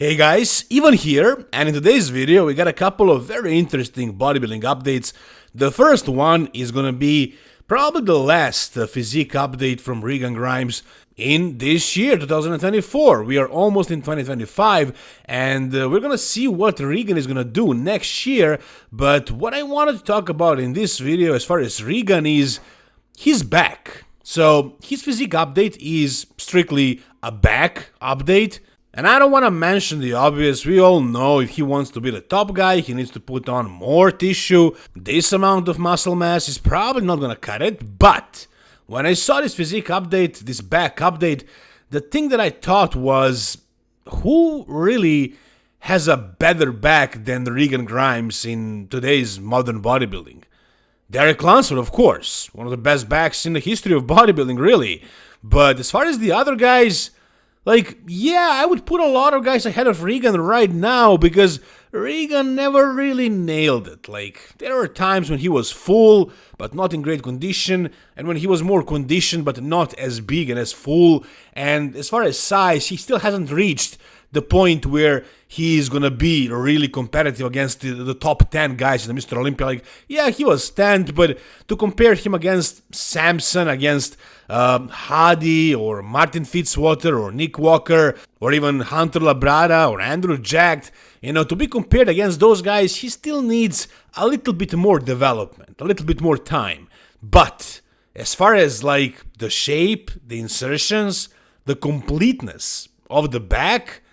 Hey guys, Ivan here, and in today's video we got a couple of very interesting bodybuilding updates. The first one is gonna be probably the last physique update from Regan Grimes in this year, 2024. We are almost in 2025, and we're gonna see what Regan is gonna do next year. But what I wanted to talk about in this video as far as Regan is, he's back. So his physique update is strictly a back update. And I don't want to mention the obvious. We all know if he wants to be the top guy, he needs to put on more tissue. This amount of muscle mass is probably not going to cut it. But when I saw this physique update, this back update, the thing that I thought was, who really has a better back than Regan Grimes in today's modern bodybuilding? Derek Lunsford, of course. One of the best backs in the history of bodybuilding, really. But as far as the other guys, I would put a lot of guys ahead of Regan right now because Regan never really nailed it. There were times when he was full, but not in great condition, and when he was more conditioned, but not as big and as full. And as far as size, he still hasn't reached the point where he's gonna be really competitive against the top 10 guys in the Mr. Olympia. He was 10th, but to compare him against Samson, against Hadi or Martin Fitzwater or Nick Walker or even Hunter Labrada or Andrew Jacked, to be compared against those guys, he still needs a little bit more development, a little bit more time. But as far as the shape, the insertions, the completeness of the back,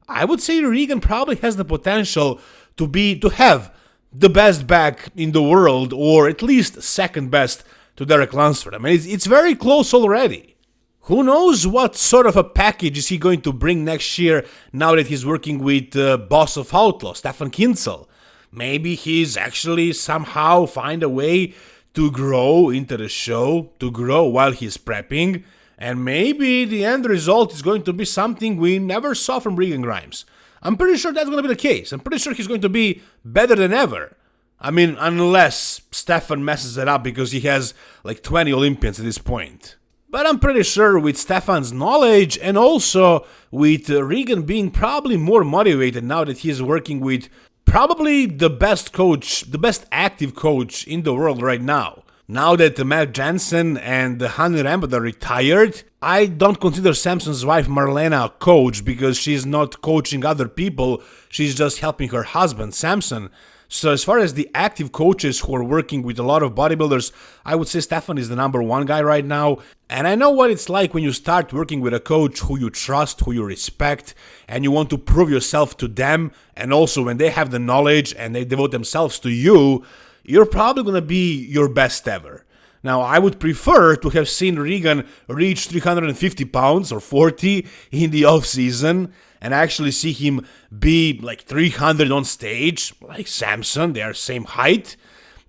I would say Regan probably has the potential to have the best back in the world, or at least second best to Derek Lunsford. I mean, it's very close already. Who knows what sort of a package is he going to bring next year now that he's working with Boss of Outlaw, Stefan Kinsel. Maybe he's actually somehow find a way to grow into the show, to grow while he's prepping. And maybe the end result is going to be something we never saw from Regan Grimes. I'm pretty sure that's going to be the case. I'm pretty sure he's going to be better than ever. I mean, unless Stefan messes it up because he has 20 Olympians at this point. But I'm pretty sure with Stefan's knowledge and also with Regan being probably more motivated now that he's working with probably the best coach, the best active coach in the world right now. Now that Matt Jansen and Hani Rambod are retired, I don't consider Samson's wife Marlena a coach because she's not coaching other people, she's just helping her husband, Samson. So as far as the active coaches who are working with a lot of bodybuilders, I would say Stefan is the number one guy right now. And I know what it's like when you start working with a coach who you trust, who you respect, and you want to prove yourself to them, and also when they have the knowledge and they devote themselves to you, you're probably going to be your best ever. Now, I would prefer to have seen Regan reach 350 pounds or 40 in the off-season and actually see him be 300 on stage, like Samson. They are same height.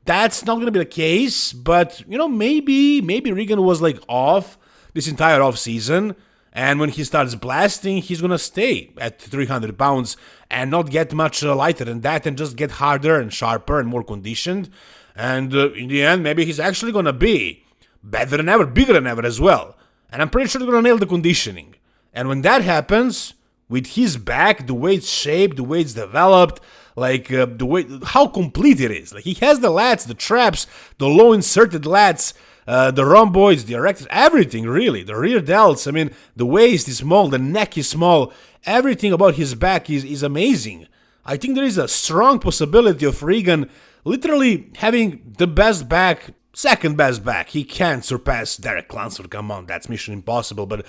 That's not going to be the case, but, maybe Regan was off this entire off-season. And when he starts blasting, he's going to stay at 300 pounds and not get much lighter than that and just get harder and sharper and more conditioned. And in the end, maybe he's actually going to be better than ever, bigger than ever as well. And I'm pretty sure they're going to nail the conditioning. And when that happens, with his back, the way it's shaped, the way it's developed, the way, how complete it is. He has the lats, the traps, the low inserted lats, the rhomboids, the erectors, everything really. The rear delts, I mean, the waist is small, the neck is small. Everything about his back is amazing. I think there is a strong possibility of Regan literally having the best back, second best back. He can't surpass Derek Lunsford, come on, that's mission impossible. But,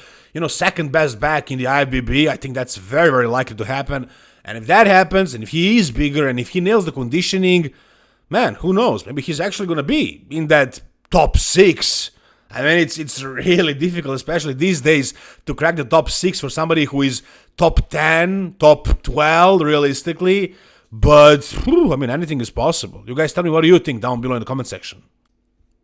second best back in the IFBB, I think that's very, very likely to happen. And if that happens, and if he is bigger, and if he nails the conditioning, man, who knows? Maybe he's actually going to be in that top 6. I mean, it's really difficult, especially these days, to crack the top 6 for somebody who is top 10, top 12, realistically. But, anything is possible. You guys tell me what do you think down below in the comment section.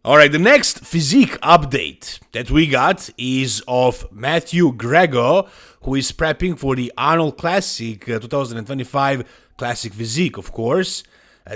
Alright, the next physique update that we got is of Matthew Greggo, who is prepping for the Arnold Classic 2025 Classic Physique, of course.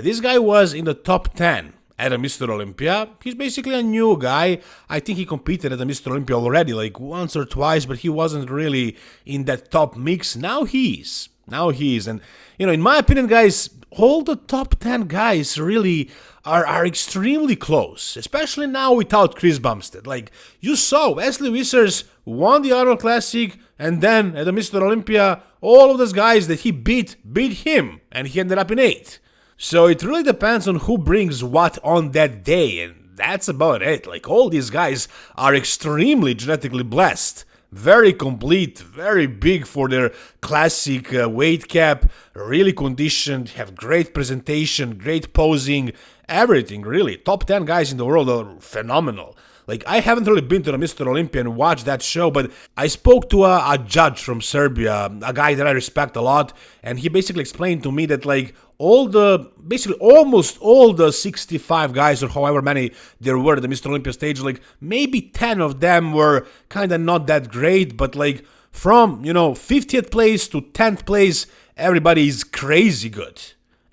This guy was in the top 10 at a Mr. Olympia. He's basically a new guy. I think he competed at a Mr. Olympia already, once or twice, but he wasn't really in that top mix. Now he is. Now he is. And, in my opinion, guys, all the top 10 guys really are extremely close, especially now without Chris Bumstead. Like, you saw Wesley Wissers won the Arnold Classic, and then at the Mr. Olympia, all of those guys that he beat him, and he ended up in 8th. So it really depends on who brings what on that day, and that's about it. Like, all these guys are extremely genetically blessed. Very complete, very big for their classic weight cap, really conditioned, have great presentation, great posing, everything really. Top 10 guys in the world are phenomenal. Like, I haven't really been to the Mr. Olympia and watched that show, but I spoke to a judge from Serbia, a guy that I respect a lot, and he basically explained to me that, like, almost all the 65 guys, or however many there were at the Mr. Olympia stage, like, maybe 10 of them were kind of not that great, but, like, from, 50th place to 10th place, everybody is crazy good.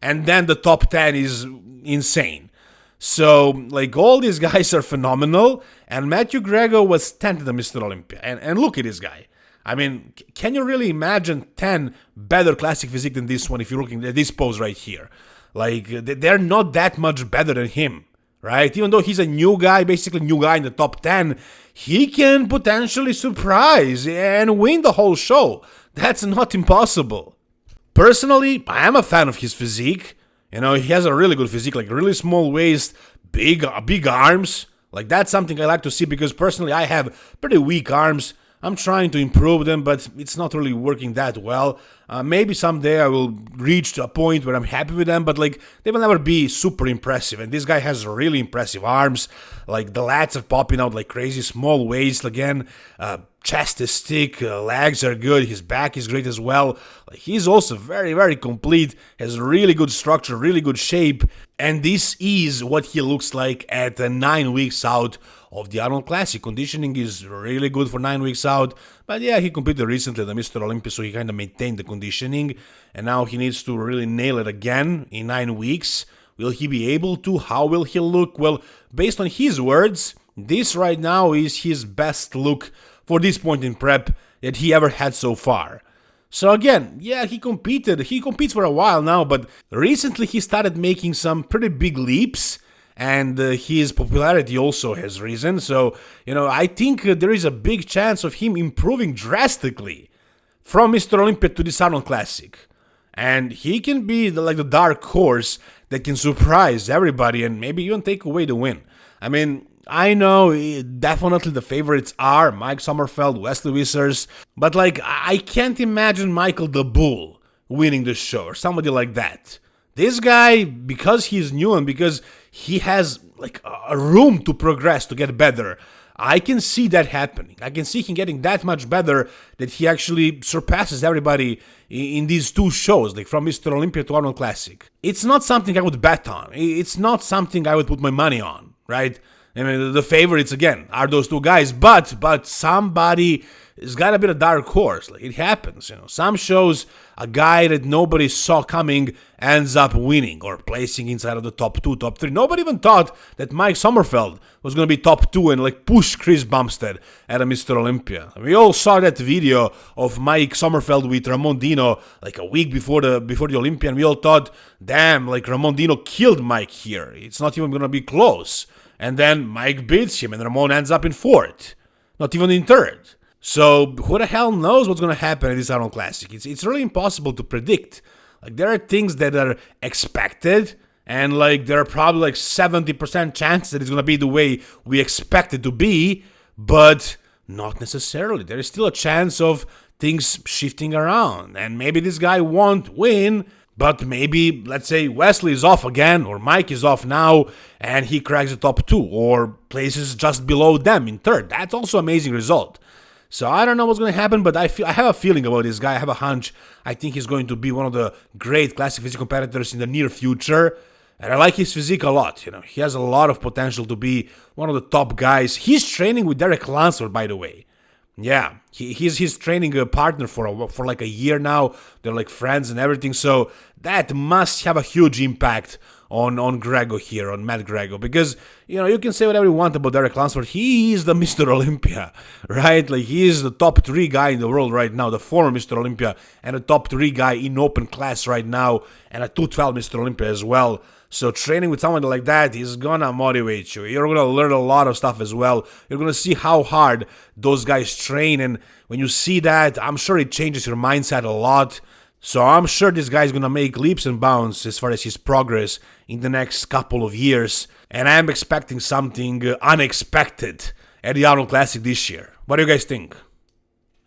And then the top 10 is insane. So, like, all these guys are phenomenal, and Matthew Greggo was 10th at the Mr. Olympia. And look at this guy. I mean, can you really imagine 10 better classic physique than this one if you're looking at this pose right here? Like, they're not that much better than him, right? Even though he's a new guy, basically new guy in the top 10, he can potentially surprise and win the whole show. That's not impossible. Personally, I am a fan of his physique. He has a really good physique, like really small waist, big arms. Like, that's something I like to see because personally I have pretty weak arms. I'm trying to improve them, but it's not really working that well. Maybe someday I will reach to a point where I'm happy with them, but like, they will never be super impressive. And this guy has really impressive arms. Like, the lats are popping out like crazy, small waist again. Chest is thick, legs are good, his back is great as well. Like, he's also very, very complete, has really good structure, really good shape, and this is what he looks like at 9 weeks out of the Arnold Classic. Conditioning is really good for 9 weeks out, but yeah, he competed recently at the Mr. Olympia, so he kind of maintained the conditioning, and now he needs to really nail it again in 9 weeks. Will he be able to? How will he look? Well, based on his words, this right now is his best look for this point in prep that he ever had so far. So again, yeah, he competes for a while now, but recently he started making some pretty big leaps, and his popularity also has risen. So, I think there is a big chance of him improving drastically from Mr. Olympia to this Arnold Classic. And he can be the dark horse that can surprise everybody and maybe even take away the win. I mean, I know definitely the favorites are Mike Sommerfeld, Wesley Wissers, but like, I can't imagine Michael the Bull winning the show or somebody like that. This guy, because he's new and because he has like a room to progress, to get better, I can see that happening. I can see him getting that much better that he actually surpasses everybody in these two shows, like from Mr. Olympia to Arnold Classic. It's not something I would bet on. It's not something I would put my money on, right? I mean, the favorites, again, are those two guys, but somebody has got to be a dark horse. Like, it happens, Some shows, a guy that nobody saw coming ends up winning or placing inside of the top 2, top 3. Nobody even thought that Mike Sommerfeld was going to be top 2 and, like, push Chris Bumstead at a Mr. Olympia. We all saw that video of Mike Sommerfeld with Ramon Dino, like, a week before the Olympia, and we all thought, damn, like, Ramon Dino killed Mike here. It's not even going to be close. And then Mike beats him, and Ramon ends up in 4th, not even in 3rd. So who the hell knows what's going to happen at this Arnold Classic? It's really impossible to predict. Like, there are things that are expected, and like, there are probably like 70% chance that it's going to be the way we expect it to be, but not necessarily. There is still a chance of things shifting around, and maybe this guy won't win, but maybe, let's say, Wesley is off again, or Mike is off now, and he cracks the top 2, or places just below them in 3rd. That's also an amazing result. So I don't know what's going to happen, but I have a feeling about this guy. I have a hunch. I think he's going to be one of the great classic physique competitors in the near future. And I like his physique a lot. He has a lot of potential to be one of the top guys. He's training with Derek Lansford, by the way. Yeah, He's his training partner for like a year now. They're like friends and everything. So that must have a huge impact on Greggo here, on Matt Greggo, because you can say whatever you want about Derek Lunsford. He is the Mr. Olympia, right? Like, he is the top 3 guy in the world right now, the former Mr. Olympia, and a top 3 guy in open class right now, and a 212 Mr. Olympia as well. So training with someone like that is gonna motivate you. You're gonna learn a lot of stuff as well. You're gonna see how hard those guys train, and when you see that, I'm sure it changes your mindset a lot. So I'm sure this guy's gonna make leaps and bounds as far as his progress in the next couple of years. And I'm expecting something unexpected at the Arnold Classic this year. What do you guys think?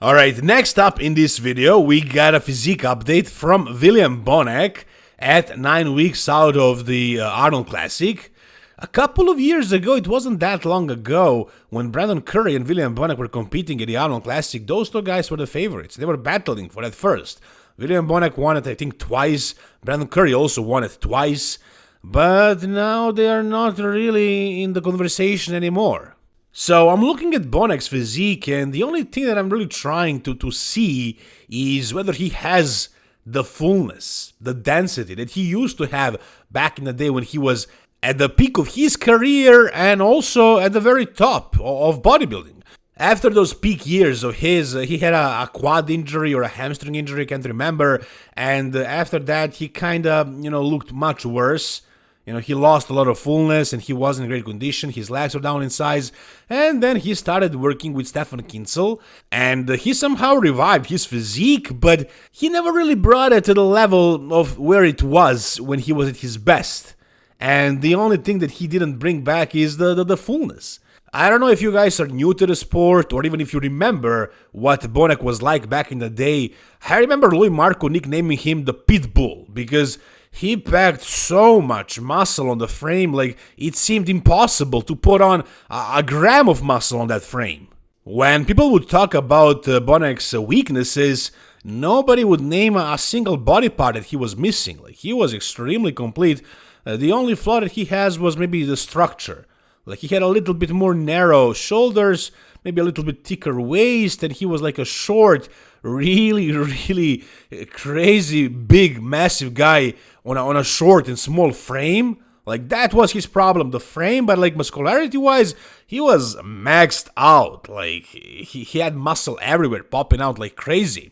Alright, next up in this video, we got a physique update from William Bonac at 9 weeks out of the Arnold Classic. A couple of years ago, it wasn't that long ago, when Brandon Curry and William Bonac were competing at the Arnold Classic, those 2 guys were the favorites. They were battling for that first. William Bonac won it, I think, twice. Brandon Curry also won it twice. But now they are not really in the conversation anymore. So I'm looking at Bonac's physique, and the only thing that I'm really trying to see is whether he has the fullness, the density that he used to have back in the day when he was at the peak of his career and also at the very top of bodybuilding. After those peak years of his, he had a quad injury or a hamstring injury, I can't remember, and after that he kind of, looked much worse. He lost a lot of fullness and he wasn't in great condition, his legs were down in size, and then he started working with Stefan Kinsel, and he somehow revived his physique, but he never really brought it to the level of where it was when he was at his best. And the only thing that he didn't bring back is the fullness. I don't know if you guys are new to the sport or even if you remember what Bonac was like back in the day. I remember Louis Marco nicknaming him the Pitbull because he packed so much muscle on the frame, like it seemed impossible to put on a gram of muscle on that frame. When people would talk about Bonac's weaknesses, nobody would name a single body part that he was missing. Like, he was extremely complete. The only flaw that he has was maybe the structure. Like, he had a little bit more narrow shoulders, maybe a little bit thicker waist, and he was like a short, really crazy, big, massive guy on a short and small frame. Like, that was his problem, the frame, but like muscularity-wise, he was maxed out. Like, he had muscle everywhere, popping out like crazy.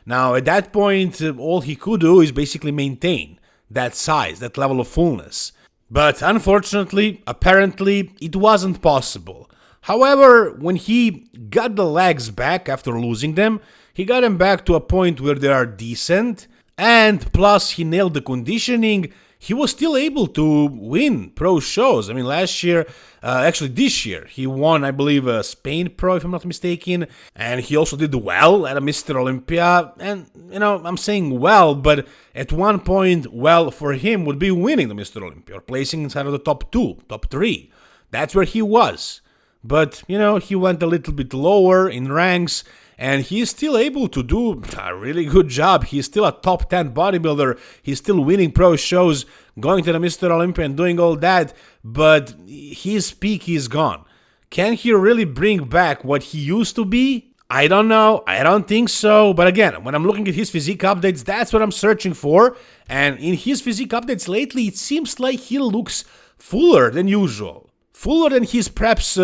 Now, at that point, all he could do is basically maintain that size, that level of fullness. But unfortunately, apparently, it wasn't possible. However, when he got the legs back after losing them, he got them back to a point where they are decent, and plus he nailed the conditioning. He was still able to win pro shows. I mean, last year, actually this year, he won, I believe, Spain Pro, if I'm not mistaken, and he also did well at a Mr. Olympia. And, I'm saying well, but at one point, well for him would be winning the Mr. Olympia, or placing inside of the top 2, top 3. That's where he was. But, he went a little bit lower in ranks, and he's still able to do a really good job. He's still a top 10 bodybuilder. He's still winning pro shows, going to the Mr. Olympia and doing all that, but his peak is gone. Can he really bring back what he used to be? I don't know. I don't think so. But again, when I'm looking at his physique updates, that's what I'm searching for. And in his physique updates lately, it seems like he looks fuller than usual. Fuller than his preps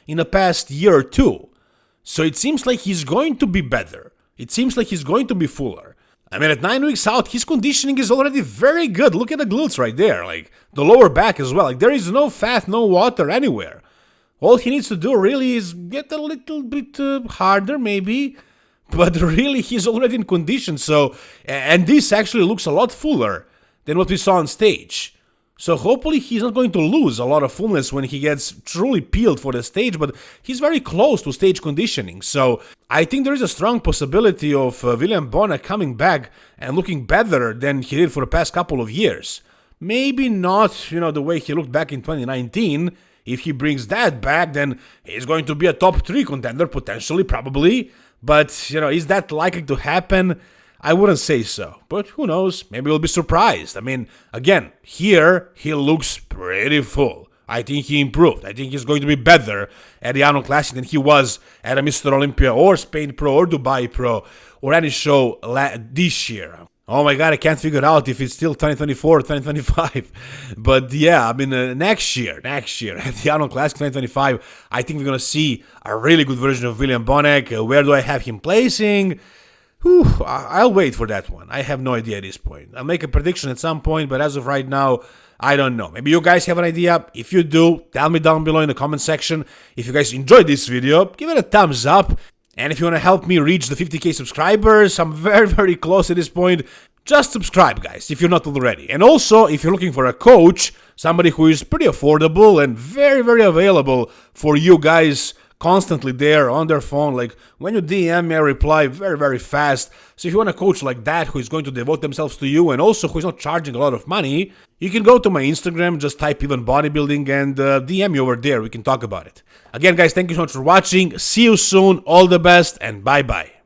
in the past year or two. So it seems like he's going to be better. It seems like he's going to be fuller. I mean, at 9 weeks out, his conditioning is already very good. Look at the glutes right there, like the lower back as well. Like, there is no fat, no water anywhere. All he needs to do really is get a little bit harder maybe, but really he's already in condition. So, and this actually looks a lot fuller than what we saw on stage. So hopefully he's not going to lose a lot of fullness when he gets truly peeled for the stage, but he's very close to stage conditioning. So I think there is a strong possibility of William Bonac coming back and looking better than he did for the past couple of years. Maybe not, the way he looked back in 2019. If he brings that back, then he's going to be a top 3 contender, potentially, probably. But, is that likely to happen? I wouldn't say so, but who knows, maybe we'll be surprised. I mean, again, here he looks pretty full, I think he improved. I think he's going to be better at the Arnold Classic than he was at a Mr. Olympia or Spain Pro or Dubai Pro or any show this year. Oh my god, I can't figure out if it's still 2024 or 2025. But yeah, I mean, next year, at the Arnold Classic 2025, I think we're going to see a really good version of William Bonac. Where do I have him placing? Whew, I'll wait for that one. I have no idea at this point. I'll make a prediction at some point, but as of right now, I don't know. Maybe you guys have an idea. If you do, tell me down below in the comment section. If you guys enjoyed this video, give it a thumbs up. And if you want to help me reach the 50k subscribers, I'm very close at this point, just subscribe, guys, if you're not already. And also, if you're looking for a coach, somebody who is pretty affordable and very available for you guys, constantly there on their phone, like when you DM me, I reply very fast. So if you want a coach like that who is going to devote themselves to you and also who is not charging a lot of money, you can go to my Instagram, just type even bodybuilding and DM me over there. We can talk about it. Again, guys, thank you so much for watching. See you soon. All the best and bye-bye.